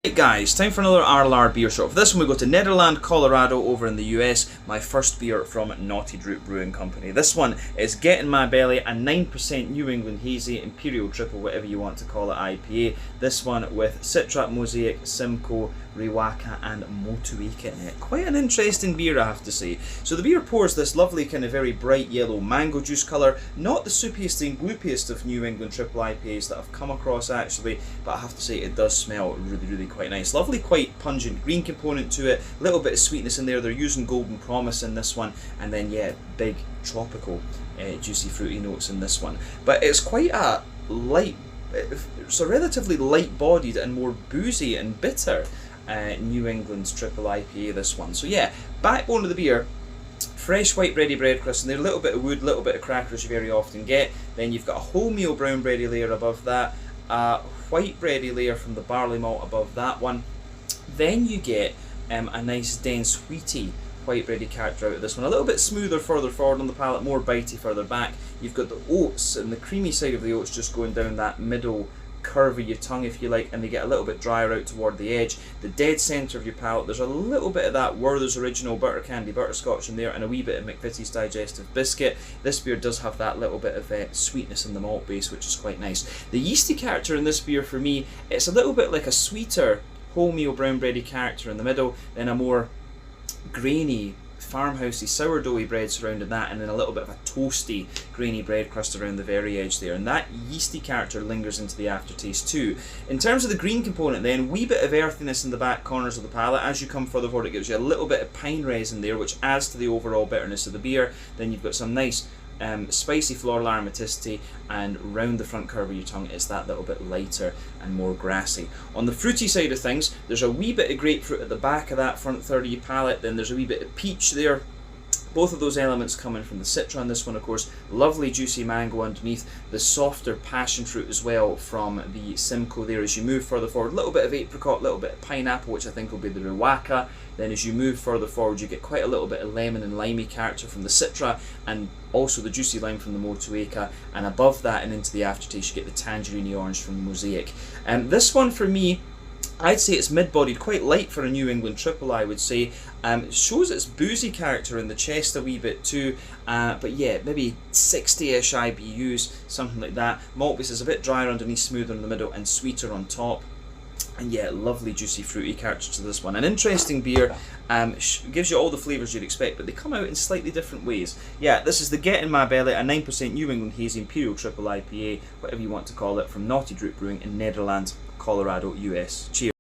Hey guys, time for another RLR beer shot. For this one we go to Nederland, Colorado over in the US. My first beer from Untappd Brewing Company. This one is Get in My Belly, a 9% New England Hazy, Imperial Triple, whatever you want to call it, IPA. This one with Citra, Mosaic, Simcoe, Riwaka and Motueka in it. Quite an interesting beer, I have to say. So the beer pours this lovely kind of very bright yellow mango juice colour. Not the soupiest and gloopiest of New England triple IPAs that I've come across actually, but I have to say it does smell really quite nice. Lovely, quite pungent green component to it. A little bit of sweetness in there. They're using Golden Promise in this one, and then yeah, big tropical juicy fruity notes in this one. But it's quite a light, so relatively light bodied and more boozy and bitter New England's triple IPA, this one. So yeah, backbone of the beer, fresh white bready bread crust in there, a little bit of wood, a little bit of crackers you very often get. Then you've got a wholemeal brown bready layer above that, a white bready layer from the barley malt above that one. Then you get a nice dense wheaty white bready character out of this one, a little bit smoother further forward on the palate, more bitey further back. You've got the oats and the creamy side of the oats just going down that middle curve of your tongue, if you like, and they get a little bit drier out toward the edge. The dead centre of your palate, there's a little bit of that Werther's Original butter candy butterscotch in there, and a wee bit of McVitie's Digestive Biscuit. This beer does have that little bit of sweetness in the malt base, which is quite nice. The yeasty character in this beer for me, it's a little bit like a sweeter wholemeal brown bready character in the middle, then a more grainy farmhousey sourdoughy bread surrounding that, and then a little bit of a toasty grainy bread crust around the very edge there, and that yeasty character lingers into the aftertaste too. In terms of the green component then, wee bit of earthiness in the back corners of the palate. As you come further forward, it gives you a little bit of pine resin there, which adds to the overall bitterness of the beer. Then you've got some nice spicy floral aromaticity, and round the front curve of your tongue it's that little bit lighter and more grassy. On the fruity side of things, there's a wee bit of grapefruit at the back of that front third of your palate, then there's a wee bit of peach there. Both of those elements coming from the Citra on this one, of course. Lovely juicy mango underneath, the softer passion fruit as well from the Simcoe there as you move further forward. A little bit of apricot, a little bit of pineapple, which I think will be the Riwaka. Then as you move further forward, you get quite a little bit of lemon and limey character from the Citra, and also the juicy lime from the Motueka. And above that and into the aftertaste, you get the tangerine orange from the Mosaic. This one for me, I'd say it's mid-bodied, quite light for a New England triple, I would say. It shows its boozy character in the chest a wee bit too, but yeah, maybe 60-ish IBUs, something like that. Malt base is a bit drier underneath, smoother in the middle, and sweeter on top. And yeah, lovely juicy fruity character to this one. An interesting beer, gives you all the flavours you'd expect, but they come out in slightly different ways. Yeah, this is the Get in My Belly, a 9% New England Hazy Imperial Triple IPA, whatever you want to call it, from Untappd Brewing in Nederland, Colorado, US. Cheers.